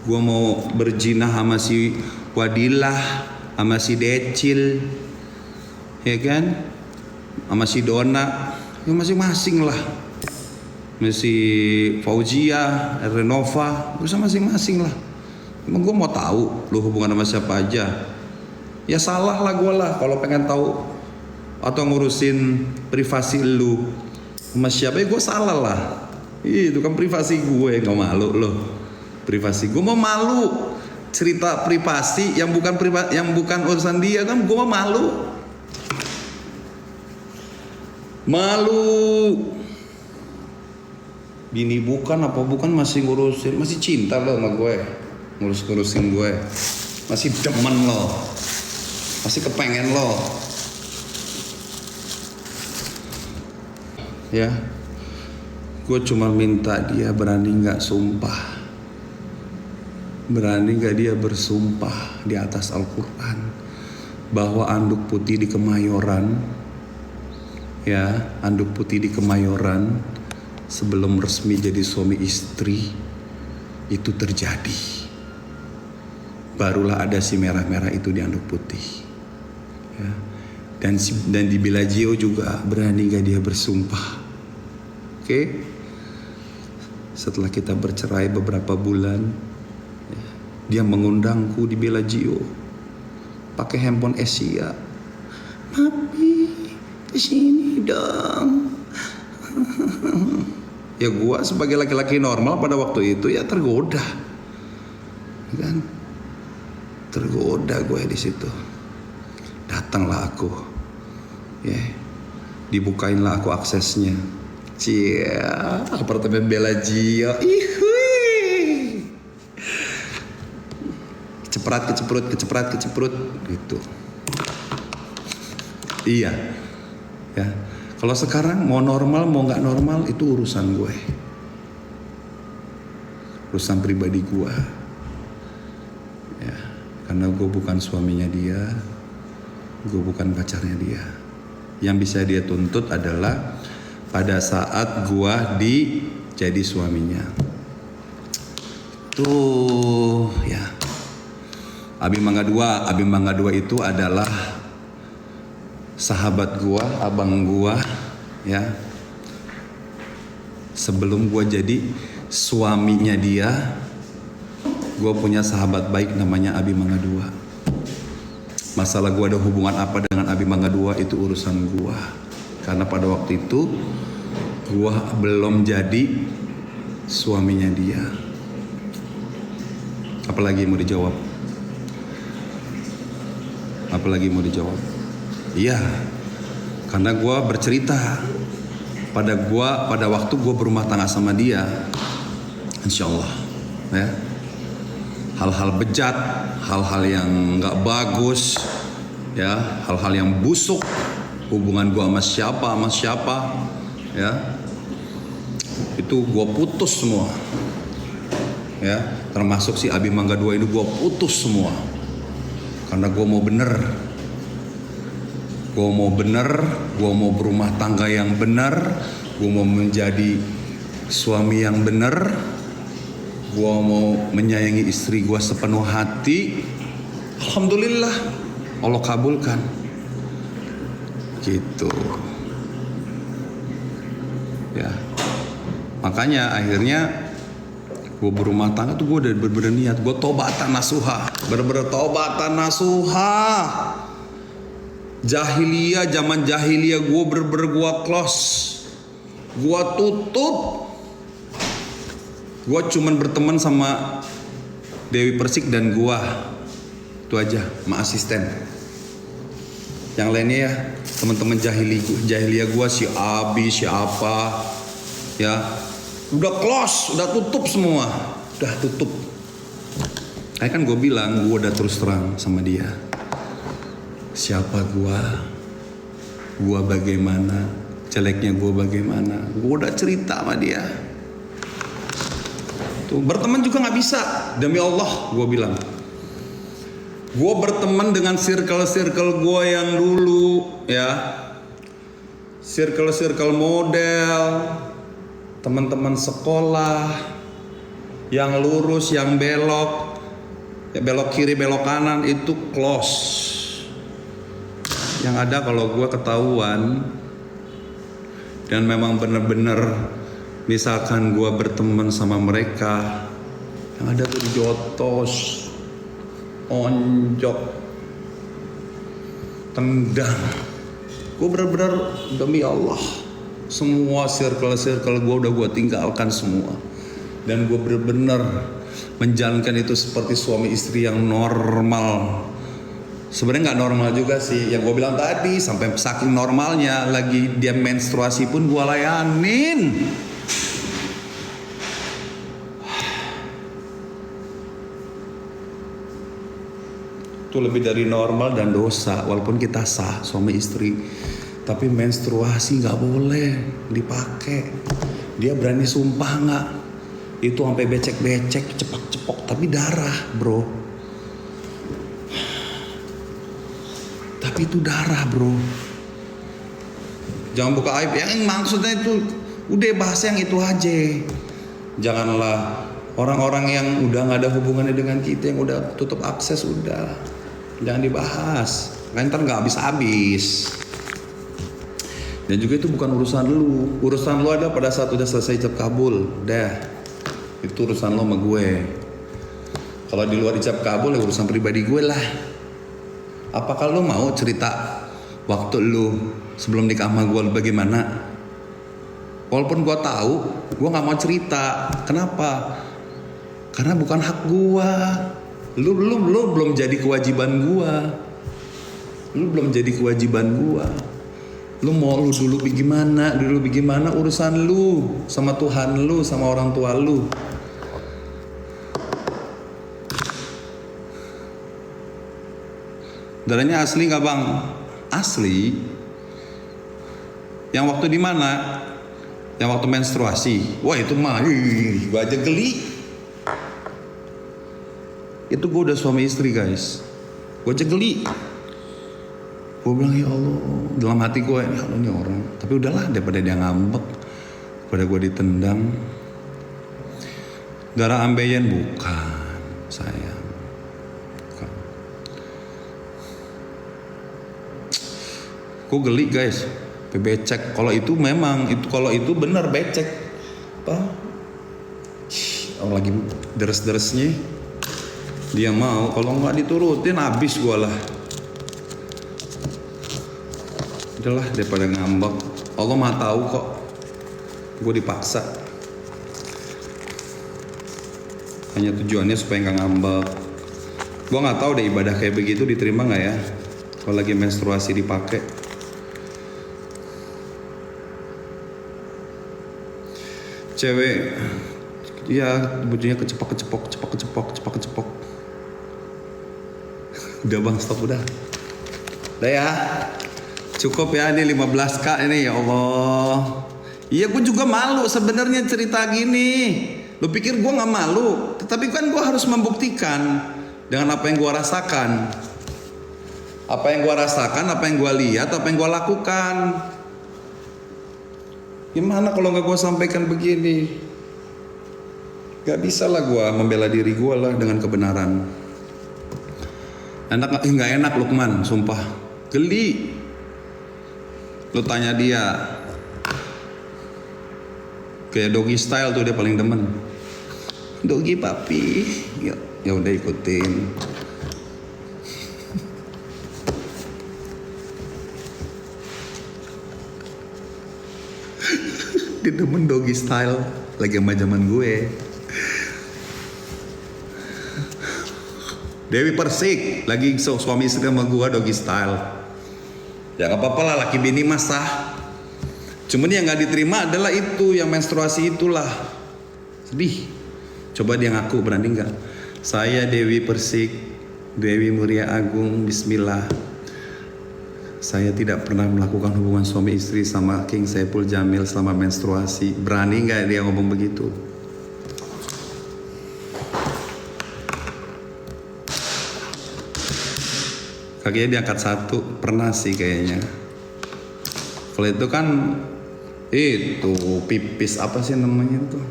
Gue mau berjinah sama si Wadilah, sama si Decil, ya kan, sama si Dona, ya masing-masing lah. Si Fauzia, Renova, bisa masing-masing lah. Emang gue mau tahu lu hubungan sama siapa aja? Ya salah lah gue lah kalau pengen tahu atau ngurusin privasi lu sama siapa, ya gue salah lah. Itu kan privasi gue, nggak malu loh. Privasi gue mau malu cerita privasi yang bukan urusan dia kan, gue mau malu. Bini bukan apa bukan masih ngurusin, masih cinta lo sama gue, ngurusin gue, masih demen lo, masih kepengen lo, ya. Gue cuma minta dia berani nggak sumpah, berani nggak dia bersumpah di atas Al-Quran bahwa anduk putih di Kemayoran, ya, anduk putih di Kemayoran sebelum resmi jadi suami istri itu terjadi. Barulah ada si merah-merah itu di anduk putih, ya. Dan di Bellagio juga berani gak dia bersumpah. Oke? Setelah kita bercerai beberapa bulan, ya, dia mengundangku di Bellagio pakai handphone Asia. Papi, kesini dong. Ya gua sebagai laki-laki normal pada waktu itu ya tergoda, kan? Tergoda gue di situ. Datanglah aku, ya, dibukainlah aku aksesnya. Cia, apartemen Bellagio. Ihui. Keceprat gitu. Iya, ya. Kalau sekarang mau normal mau nggak normal itu urusan gue, urusan pribadi gue, ya. Karena gue bukan suaminya dia, gue bukan pacarnya dia. Yang bisa dia tuntut adalah pada saat gue jadi suaminya. Tuh, ya. Abi Mangga 2 itu adalah sahabat gua, abang gua, ya. Sebelum gua jadi suaminya dia, gua punya sahabat baik namanya Abi Mangga 2. Masalah gua ada hubungan apa dengan Abi Mangga 2 itu urusan gua. Karena pada waktu itu gua belum jadi suaminya dia. Apalagi mau dijawab? Iya, karena gue bercerita pada waktu gue berumah tangga sama dia, insya Allah, ya, hal-hal bejat, hal-hal yang nggak bagus, ya, hal-hal yang busuk, hubungan gue sama siapa, ya, itu gue putus semua, ya, termasuk si Abi Mangga 2 ini gue putus semua, karena gue mau bener. Gue mau berumah tangga yang benar, gue mau menjadi suami yang benar, gue mau menyayangi istri gue sepenuh hati. Alhamdulillah, Allah kabulkan. Gitu. Ya, makanya akhirnya gue berumah tangga tuh gue udah bener-bener niat, gue tobatan nasuha, bener-bener tobatan nasuha. Zaman jahiliyah gue gue close, gue tutup, gue cuman berteman sama Dewi Persik dan gue, itu aja, sama asisten. Yang lainnya ya teman-teman jahiliyah gue, si Abi, siapa, ya, udah close, udah tutup semua, udah tutup. Kayak kan gue bilang, gue udah terus terang sama dia. Siapa gua bagaimana, jeleknya gua bagaimana, gua udah cerita sama dia. Tuh, berteman juga nggak bisa, demi Allah, gua bilang. Gua berteman dengan circle gua yang dulu, ya, circle model, teman-teman sekolah, Yang lurus, yang belok, ya belok kiri, belok kanan itu close. Yang ada kalau gue ketahuan dan memang bener-bener misalkan gue berteman sama mereka, yang ada tuh dijotos, onjok, tendang. Gue bener-bener demi Allah, semua circle gue udah gue tinggalkan semua. Dan gue bener-bener menjalankan itu seperti suami istri yang normal. Sebenarnya nggak normal juga sih, yang gue bilang tadi, sampai saking normalnya lagi dia menstruasi pun gue layanin. Itu lebih dari normal dan dosa, walaupun kita sah suami istri, tapi menstruasi nggak boleh dipakai. Dia berani sumpah nggak? Itu sampai becek-becek, cepak-cepok, tapi darah, bro. Tapi itu darah, bro. Jangan buka aib. Yang maksudnya itu udah bahas yang itu aja. Janganlah orang-orang yang udah nggak ada hubungannya dengan kita, yang udah tutup akses, udah jangan dibahas. Kan ntar nggak habis-habis. Dan juga itu bukan urusan lu. Urusan lu ada pada saat udah selesai ijab kabul. Dah. Itu urusan lo sama gue. Kalau di luar ijab kabul ya urusan pribadi gue lah. Apakah lo mau cerita waktu lo sebelum nikah sama gue bagaimana? Walaupun gue tahu, gue nggak mau cerita. Kenapa? Karena bukan hak gue. Lu belum jadi kewajiban gue. Lu belum jadi kewajiban gue. Lu mau lu dulu bagaimana urusan lu sama Tuhan lu, sama orang tua lu. Darahnya asli nggak bang? Asli. Yang waktu di mana? Yang waktu menstruasi. Wah itu mah, gue aja geli. Itu gue udah suami istri guys. Gue aja geli. Gue bilang ya Allah, dalam hati gue, ya Allah ini orang. Tapi udahlah, daripada dia ngambek, daripada gue ditendang. Darah ambeien bukan, sayang. Bukan. Gue geli guys, becek. Kalau itu memang, kalau itu benar becek. Apa? Lagi deres-deresnya, dia mau. Kalau nggak diturutin, habis gue lah. Udahlah daripada ngambek. Allah mah tahu kok. Gue dipaksa. Hanya tujuannya supaya nggak ngambek. Gue nggak tahu deh ibadah kayak begitu diterima nggak ya? Kalau lagi menstruasi dipakai. Cewek, ya bajunya kecepok. Udah bang, stop udah. Udah ya. Cukup ya, ini 15K ini, ya Allah. Iya gue juga malu sebenarnya cerita gini. Lu pikir gue gak malu? Tetapi kan gue harus membuktikan dengan apa yang gue rasakan. Apa yang gue rasakan, apa yang gue lihat, apa yang gue lakukan. Gimana kalau gak gue sampaikan begini? Gak bisa lah gue membela diri gue lah dengan kebenaran. Gak enak Lukman, sumpah. Geli. Lu tanya dia, kayak doggy style tuh dia paling demen. Doggy papi, ya udah ikutin. Dia demen doggy style, lagi sama zaman gue. Dewi Persik, lagi suami istri sama gue doggy style. Ya gak apa-apa lah, laki bini mas sah. Cuman yang gak diterima adalah itu, yang menstruasi itulah. Sedih. Coba dia ngaku, berani gak? Saya Dewi Persik, Dewi Muria Agung, bismillah. Saya tidak pernah melakukan hubungan suami istri sama King Saipul Jamil selama menstruasi. Berani gak dia ngomong begitu? Kakinya diangkat satu, pernah sih kayaknya. Kalau itu kan itu pipis apa sih namanya tuh?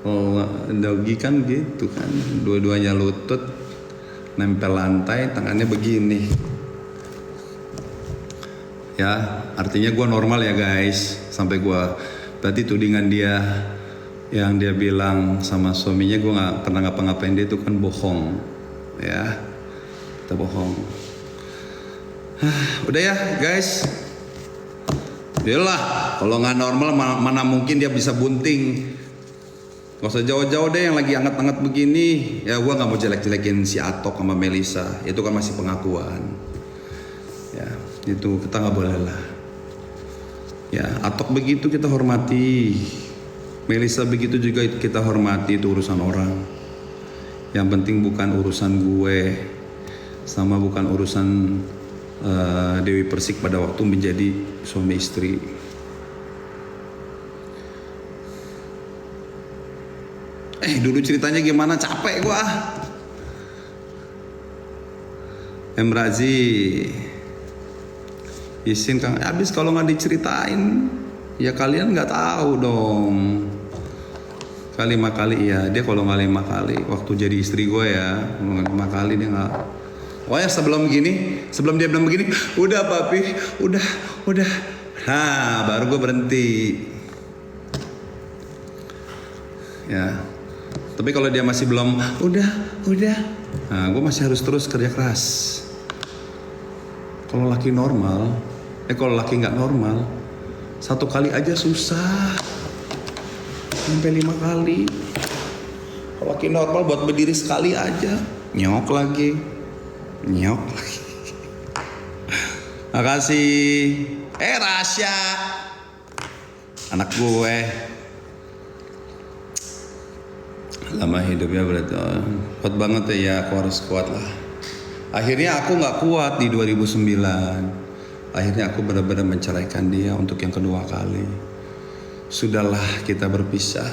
Oh, dogi kan gitu kan, dua-duanya lutut nempel lantai, tangannya begini. Ya, artinya gue normal ya guys. Sampai gue, berarti tudingan dia yang dia bilang sama suaminya gue nggak pernah ngapa-ngapain dia itu kan bohong. Ya, kita bohong. Udah ya guys. Yalah, kalau nggak normal mana mungkin dia bisa bunting. Gak usah jauh-jauh deh yang lagi anget-anget begini. Ya gue gak mau jelek-jelekin si Atok sama Melisa. Itu kan masih pengakuan. Ya itu kita gak boleh lah. Ya Atok begitu kita hormati. Melisa begitu juga kita hormati. Itu urusan orang. Yang penting bukan urusan gue. Sama bukan urusan Dewi Persik pada waktu menjadi suami istri. Dulu ceritanya gimana, capek gua. Razi izin Kang, habis kalau nggak diceritain ya kalian nggak tahu dong. Kali 5 kali ya, dia kalau nggak 5 kali waktu jadi istri gue ya 5 kali dia nggak. Pokoknya sebelum dia bilang begini, udah papi, udah, nah baru gue berhenti. Ya. Tapi kalau dia masih belum, udah, nah gue masih harus terus kerja keras. Kalau laki normal, kalau laki nggak normal, 1 kali aja susah, sampai 5 kali. Kalau laki normal buat berdiri sekali aja, nyok lagi. Makasih. Rasya, anak gue. Lama hidupnya berarti kuat banget ya, aku harus kuat lah. Akhirnya aku nggak kuat di 2009. Akhirnya aku benar-benar menceraikan dia untuk yang kedua kali. Sudahlah kita berpisah.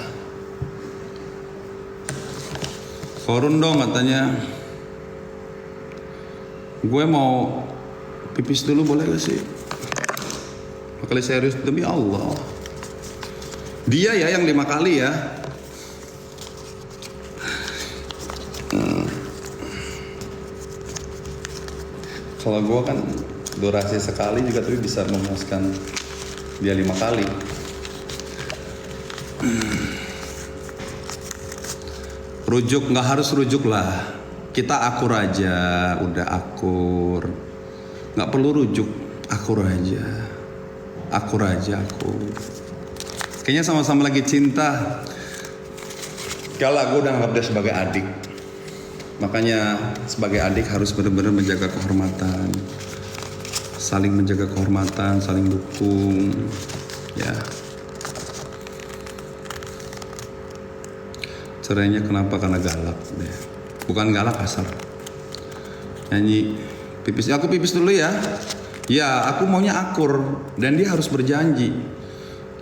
Korun dong katanya. Gue mau pipis dulu boleh gak sih? Kali serius demi Allah. Dia ya yang 5 kali ya. Kalau gue kan durasi sekali juga tapi bisa memuaskan dia 5 kali. Rujuk nggak harus rujuk lah. Kita akur aja, udah akur. Nggak perlu rujuk, akur aja. Akur. Kayaknya sama-sama lagi cinta. Kalau gue udah anggap dia sebagai adik. Makanya sebagai adik harus benar-benar menjaga kehormatan, saling menjaga kehormatan, saling dukung, ya. Cerainya kenapa? Karena galak deh. Bukan galak, kasar. Nyanyi pipis. Aku pipis dulu ya. Ya, aku maunya akur dan dia harus berjanji.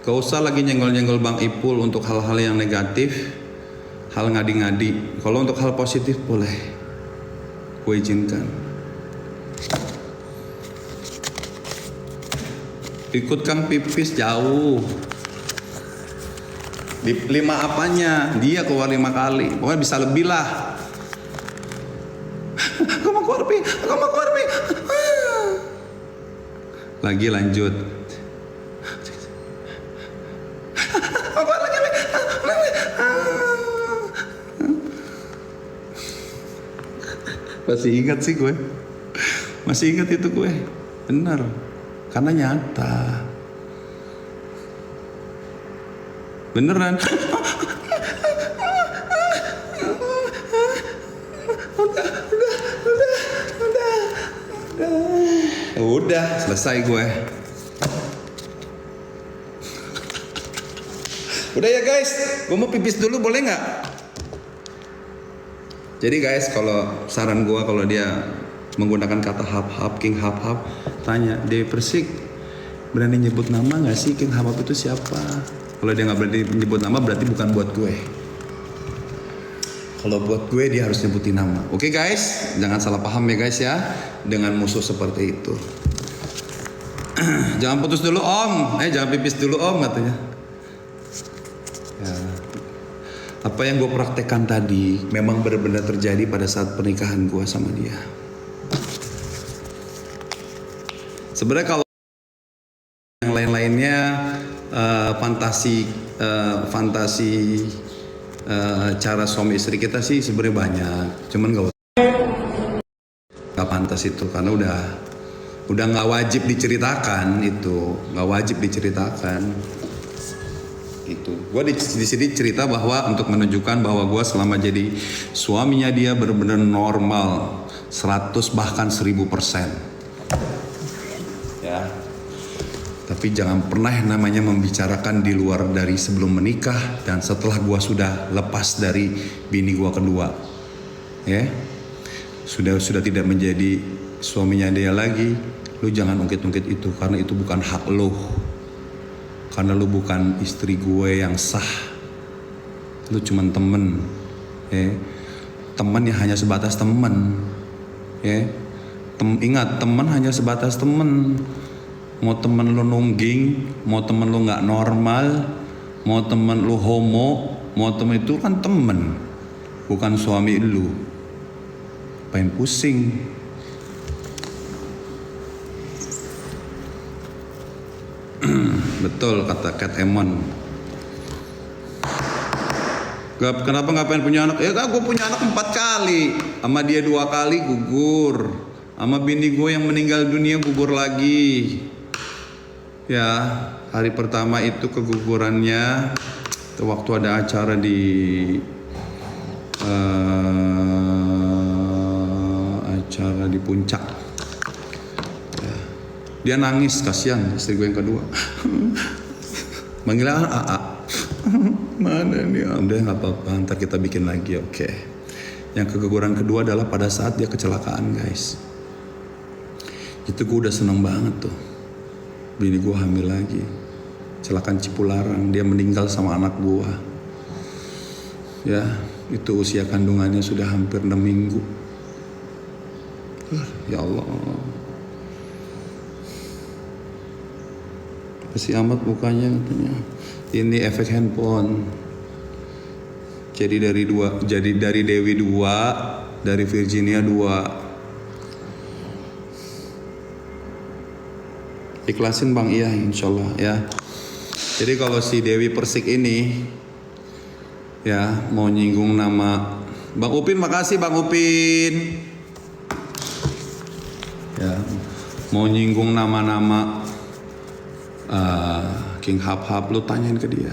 Gak usah lagi nyenggol-nyenggol Bang Ipul untuk hal-hal yang negatif. Hal ngadi-ngadi. Kalau untuk hal positif boleh, gue izinkan. Ikut Kang pipis jauh. Di 5 apanya? Dia keluar 5 kali. Pokoknya bisa lebih lah. Aku mau keluar pi. Lagi lanjut. Masih ingat sih gue. Masih ingat itu gue. Benar. Karena nyata. Beneran. Udah, selesai gue. Udah ya guys, gue mau pipis dulu boleh nggak? Jadi guys, kalau saran gue kalau dia menggunakan kata hap-hap, King hap-hap, tanya Dewi Persik berani nyebut nama nggak sih? King hap-hap itu siapa? Kalau dia nggak berani nyebut nama berarti bukan buat gue. Kalau buat gue dia harus nyebutin nama. Oke guys, jangan salah paham ya guys ya dengan musuh seperti itu. Jangan putus dulu om, jangan pipis dulu om katanya. Ya. Apa yang gue praktekkan tadi memang benar-benar terjadi pada saat pernikahan gue sama dia. Sebenarnya kalau yang lain-lainnya fantasi cara suami istri kita sih sebenarnya banyak, cuman nggak pantas itu karena udah nggak wajib diceritakan itu, nggak wajib diceritakan. Itu gue di sini cerita bahwa untuk menunjukkan bahwa gue selama jadi suaminya dia benar-benar normal 100 bahkan 1000%. Ya. Tapi jangan pernah namanya membicarakan di luar dari sebelum menikah dan setelah gue sudah lepas dari bini gue kedua. Ya. Sudah tidak menjadi suaminya dia lagi, lu jangan ungkit-ungkit itu karena itu bukan hak lu. Karena lu bukan istri gue yang sah. Lu cuman temen. Ya. Temen yang hanya sebatas temen. Ya. Ingat, temen hanya sebatas temen. Mau temen lu nungging, mau temen lu gak normal, mau temen lu homo, mau temen itu kan temen. Bukan suami lu. Pengen pusing. Betul kata Kat Emon. Kenapa nggak pengen punya anak? Ya gue punya anak 4 kali. Sama dia 2 kali gugur. Sama bini gue yang meninggal dunia gugur lagi. Ya hari pertama itu kegugurannya waktu ada acara di puncak. Dia nangis, kasihan istri gue yang kedua. Manggilnya AA. Mana nih? Udah nggak apa-apa, ntar kita bikin lagi, oke. Yang keguguran kedua adalah pada saat dia kecelakaan, guys. Itu gue udah seneng banget tuh. Bini gue hamil lagi. Kecelakaan Cipularang, dia meninggal sama anak gue. Ya, itu usia kandungannya sudah hampir 6 minggu. Ya Allah. Masih amat mukanya katanya. Ini efek handphone. Jadi dari Dewi 2, dari Virginia 2. Ikhlasin Bang, iya insyaallah ya. Jadi kalau si Dewi Persik ini ya mau nyinggung nama Bang Upin, makasih Bang Upin. Ya, mau nyinggung nama-nama King Hap-Hap, lu tanyain ke dia.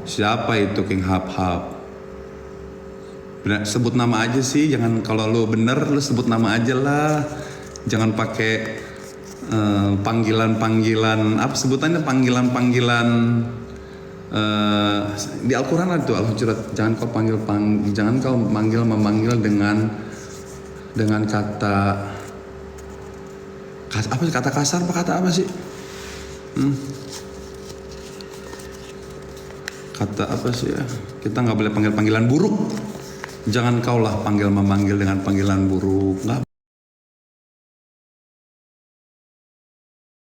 Siapa itu King Hap-Hap? Sebut nama aja sih, jangan, kalau lu bener lu sebut nama aja lah. Jangan pakai panggilan-panggilan, apa sebutannya, panggilan-panggilan di Al-Quran ada tuh Al-Hujurat. Jangan kau memanggil dengan kata kasar, apa kata apa sih? Kata apa sih ya? Kita nggak boleh panggil panggilan buruk. Jangan kau lah memanggil dengan panggilan buruk. Nggak